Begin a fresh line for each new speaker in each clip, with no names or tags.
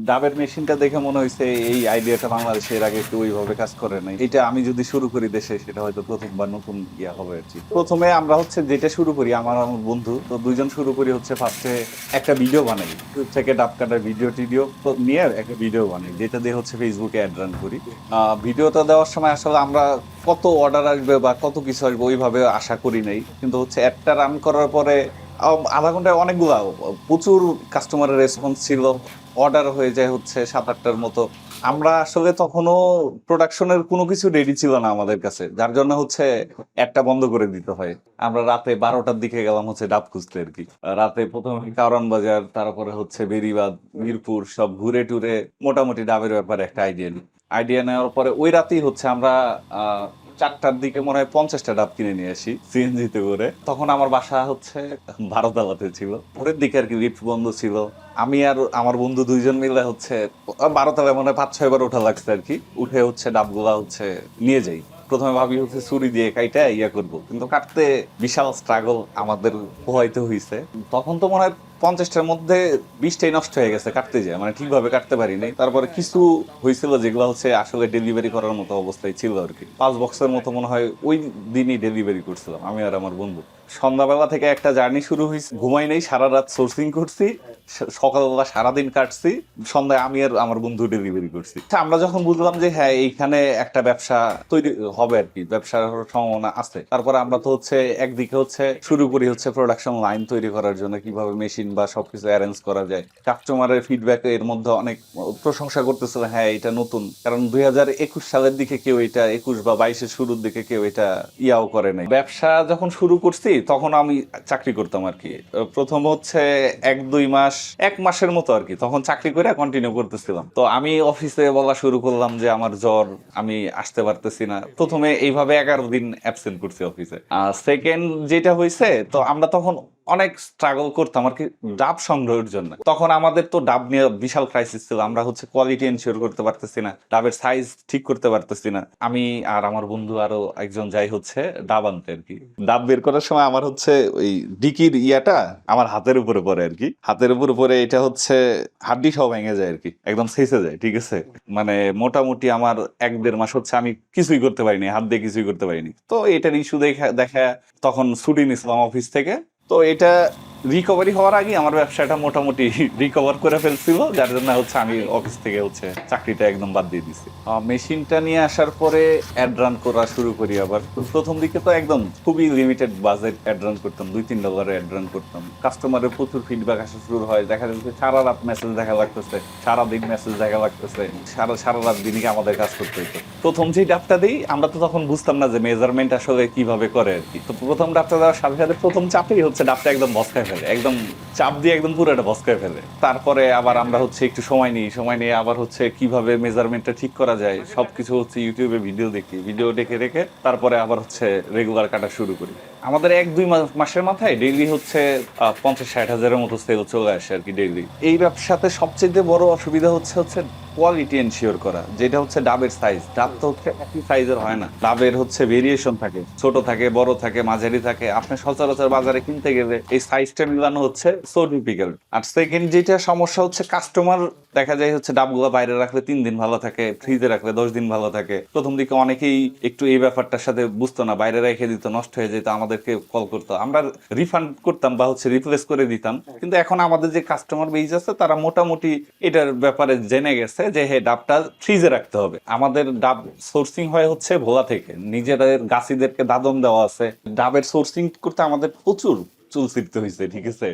ডাবের মেশিনটা দেখে মনে হয়েছে এই আইডিয়াটা বাংলাদেশে এর আগে একটু ওইভাবে কাজ করে নাই। এটা আমি যদি শুরু করি দেশে, সেটা হয়তো প্রথমবার নতুন ইয়া হবে আর কি। প্রথমে আমরা হচ্ছে যেটা শুরু করি, আমার বন্ধু তো দুইজন শুরু করি হচ্ছে ফার্স্টে একটা ভিডিও বানাই, ইউটিউব থেকে ডাব কাটার ভিডিও টিডিও নিয়ে একটা ভিডিও বানাই, যেটা দিয়ে হচ্ছে ফেসবুকে অ্যাড রান করি। ভিডিওটা দেওয়ার সময় আসলে আমরা কত অর্ডার আসবে বা কত কিছু আসবে ওইভাবে আশা করি নাই, কিন্তু হচ্ছে একটা রান করার পরে আধা ঘন্টায় অনেকগুলা প্রচুর কাস্টমারের রেসপন্স ছিল। অর্ডার হয়ে যায় হচ্ছে 7-8টার মতো। আমরা আসলে তখনও প্রোডাকশনের কোনো কিছু রেডি ছিল না আমাদের কাছে, যার জন্য হচ্ছে একটা বন্ধ করে দিতে হয়। আমরা রাতে 12টার দিকে গেলাম হচ্ছে ডাব খুঁজতে আর কি। রাতে প্রথমে কারওয়ান বাজার, তারপরে হচ্ছে বেরিবাদ, মিরপুর সব ঘুরে টুরে মোটামুটি ডাবের ব্যাপারে একটা আইডিয়া নেওয়ার পরে ওই রাতেই হচ্ছে আমরা 4টার দিকে মনে হয় 50টা ডাব কিনে নিয়ে আসি সিএনজিতে করে। তখন আমার বাসা হচ্ছে বারোতলাতে ছিল, ভোরের দিকে আর কি, লিফট বন্ধ ছিল। আমি আর আমার বন্ধু দুইজন মিলে হচ্ছে বারোতলায় মনে হয় 5-6 বার ওঠা লাগছে আর কি। উঠে হচ্ছে ডাবগুলা হচ্ছে নিয়ে যাই। প্রথমে ভাবি হচ্ছে ছুরি দিয়ে কাইটা ইয়া করবো, কিন্তু কাটতে বিশাল স্ট্রাগল আমাদের পোহাইতে হয়েছে। তখন তো মনে হয় 50টার মধ্যে 20টাই নষ্ট হয়ে গেছে কাটতে যায়, মানে ঠিকভাবে কাটতে পারিনি। তারপরে কিছু হয়েছিল যেগুলো হচ্ছে আসলে ডেলিভারি করার মতো অবস্থায় ছিল আর কি। 5 বক্সের মতো মনে হয় ওই দিনই ডেলিভারি করছিলাম আমি আর আমার বন্ধু। সন্ধ্যাবেলা থেকে একটা জার্নি শুরু হয়েছে, ঘুমাই নেই, সারা রাত সোর্সিং করছি, সকালবেলা সারাদিন কাটছি, সন্ধ্যায় আমি আর আমার বন্ধু ডেলিভারি করছি। আমরা যখন বুঝলাম যে হ্যাঁ এইখানে একটা ব্যবসা তৈরি হবে আর কি, ব্যবসার সম্ভাবনা আছে, তারপরে আমরা তো হচ্ছে একদিকে হচ্ছে শুরু করি হচ্ছে প্রোডাকশন লাইন তৈরি করার জন্য, কিভাবে মেশিন বা সবকিছু অ্যারেঞ্জ করা যায়। কাস্টমারের ফিডব্যাক এর মধ্যে অনেক প্রশংসা করতেছিল, হ্যাঁ এটা নতুন, কারণ 2021 সালের দিকে কেউ এটা, 21 বা 22-এর শুরুর দিকে কেউ এটা ইয়াও করে নাই। ব্যবসা যখন শুরু করছি তখন আমি চাকরি করতাম আর কি। প্রথম হচ্ছে 1-2 মাস, 1 মাসের মতো আর কি, তখন চাকরি করে কন্টিনিউ করতেছিলাম। তো আমি অফিসে বলা শুরু করলাম যে আমার জ্বর, আমি আসতে পারতেছি না। প্রথমে এইভাবে 11 দিন অ্যাবসেন্ট করছি অফিসে। সেকেন্ড যেটা হয়েছে, তো আমরা তখন অনেক স্ট্রাগল করতাম আর কি ডাব সংগ্রহের জন্য। তখন আমাদের তো ডাব নিয়ে বিশাল ক্রাইসিস ছিল, আমরা হচ্ছে কোয়ালিটি এনশিওর করতে পারতেছি না, ডাবের সাইজ ঠিক করতে পারতেছি না। আমি আর আমার বন্ধু আরো একজন যাই হচ্ছে ডাব আনতে আর কি। ডাব বের করার সময় আমার হচ্ছে ওই ডিকির ইয়াটা আমার হাতের উপরে পড়ে আর কি। হাতের উপরে পড়ে এটা হচ্ছে হাড্ডি সব ভেঙে যায় আর কি, একদম ছেঁচে যায়, ঠিক আছে। মানে মোটামুটি আমার 1-1.5 মাস হচ্ছে আমি কিছুই করতে পারিনি, হাত দিয়ে কিছুই করতে পারিনি। তো এটার ইস্যু দেখা দেখা তখন ছুটি নিছিলাম অফিস থেকে। তো এটা রিকভারি হওয়ার আগে আমার ব্যবসাটা মোটামুটি রিকভার করে ফেলছিল, যার জন্য হচ্ছে আমি অফিস থেকে হচ্ছে চাকরিটা একদম বাদ দিয়ে দিছি। মেশিনটা নিয়ে আসার পরে অ্যাড রান করা শুরু করি আবার। প্রথম দিকে তো একদম খুবই লিমিটেড বাজেট অ্যাড রান করতাম, $2-3 অ্যাড রান করতাম। কাস্টমারের প্রচুর ফিডব্যাক আসা শুরু হয়, দেখা যাচ্ছে সারা রাত মেসেজ দেখা লাগতেছে, সারাদিন মেসেজ দেখা লাগতেছে, সারা রাত দিনকে আমাদের কাজ করতে হতো। প্রথম যে ডাবটা দিই আমরা তো তখন বুঝতাম না যে মেজারমেন্ট আসলে কিভাবে করে আর কি। তো প্রথম ডাবটা দেওয়ার সাথে সাথে প্রথম চাপেই হচ্ছে ডাবটা একদম বসকায় ফেলে, একদম চাপ দিয়ে একদম পুরোটা বসকায় ফেলে। তারপরে আবার আমরা হচ্ছে একটু সময় নিয়ে আবার হচ্ছে কিভাবে মেজারমেন্টটা ঠিক করা যায় সবকিছু হচ্ছে ইউটিউবে ভিডিও দেখে রেখে তারপরে আবার হচ্ছে রেগুলার কাটা শুরু করি। আমাদের 1-2 মাসের মাথায় ডেইলি হচ্ছে 50-60 হাজারের মতো সেল চলে আসে আর কি ডেইলি। এই ব্যবসাতে সবচেয়ে বড় অসুবিধা হচ্ছে কোয়ালিটি এনশিওর করা, যেটা হচ্ছে ডাবের সাইজ। ডাব তো হচ্ছে একই সাইজের হয় না, ডাবের হচ্ছে ভেরিয়েশন থাকে, ছোট থাকে, বড় থাকে, মাঝারি থাকে। আপনি সচরাচর বাজারে কিনতে গেলে এই সাইজটা মিলানো হচ্ছে সো ডিফিকাল্ট। আর সেকেন্ড যেটা সমস্যা হচ্ছে কাস্টমার দেখা যায় হচ্ছে ডাবগুলো বাইরে রাখলে 3 দিন ভালো থাকে, ফ্রিজে রাখলে 10 দিন ভালো থাকে। প্রথম দিকে অনেকেই একটু এই ব্যাপারটার সাথে বুঝতো না, বাইরে রেখে দিত, নষ্ট হয়ে যেত, আমাদেরকে কল করতো, আমরা রিফান্ড করতাম বা হচ্ছে রিপ্লেস করে দিতাম। কিন্তু এখন আমাদের যে কাস্টমার বেজ আছে তারা মোটামুটি এটার ব্যাপারে জেনে গেছে যে হে ডাবটা ফ্রিজে রাখতে হবে। আমাদের ডাব সোর্সিং হয় হচ্ছে ভোলা থেকে, নিজেদের গাছিদেরকে দাদন দেওয়া আছে। ডাবের সোর্সিং করতে আমাদের প্রচুর চুল ছিটতে হয়েছে, ঠিক আছে।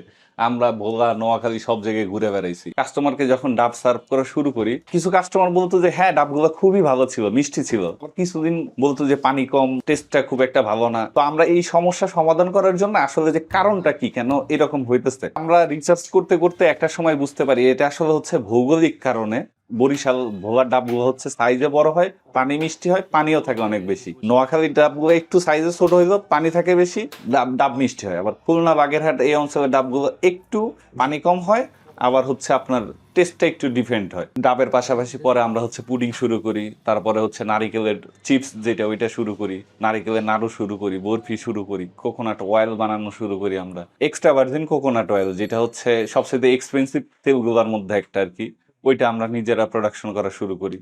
আমরা ভোলা, নোয়াখালী সব জায়গায় ঘুরে বেড়াইছি। কাস্টমারকে যখন ডাব সার্ভ করা শুরু করি, কিছু কাস্টমার বলতো যে হ্যাঁ ডাবগুলো খুবই ভালো ছিল, মিষ্টি ছিল। কিছুদিন বলতো যে পানি কম, টেস্টটা খুব একটা ভালো না। তো আমরা এই সমস্যা সমাধান করার জন্য আসলে যে কারণটা কি, কেন এরকম হইতেছে, আমরা রিসার্চ করতে করতে একটা সময় বুঝতে পারি এটা আসলে হচ্ছে ভৌগোলিক কারণে। বরিশাল, ভোলার ডাবগুলো হচ্ছে সাইজে বড় হয়, পানি মিষ্টি হয়, পানিও থাকে অনেক বেশি। নোয়াখালীর ডাবগুলো একটু সাইজে ছোট হইলেও পানি থাকে বেশি, ডাব মিষ্টি হয়। আবার খুলনা, বাগেরহাট এই অঞ্চলের ডাবগুলো একটু পানি কম হয়, আবার হচ্ছে আপনার টেস্টটা একটু ডিফারেন্ট হয়। ডাবের পাশাপাশি পরে আমরা হচ্ছে পুডিং শুরু করি, তারপরে হচ্ছে নারিকেলের চিপস যেটা ওইটা শুরু করি, নারিকেলের নাড়ু শুরু করি, বরফি শুরু করি, কোকোনাট অয়েল বানানো শুরু করি আমরা। এক্সট্রা ভার্জিন কোকোনাট অয়েল, যেটা হচ্ছে সবচেয়ে এক্সপেন্সিভ তেলগুলোর মধ্যে একটা আর কি। ওইটা আমরা নিজেরা প্রোডাকশন করা শুরু করি।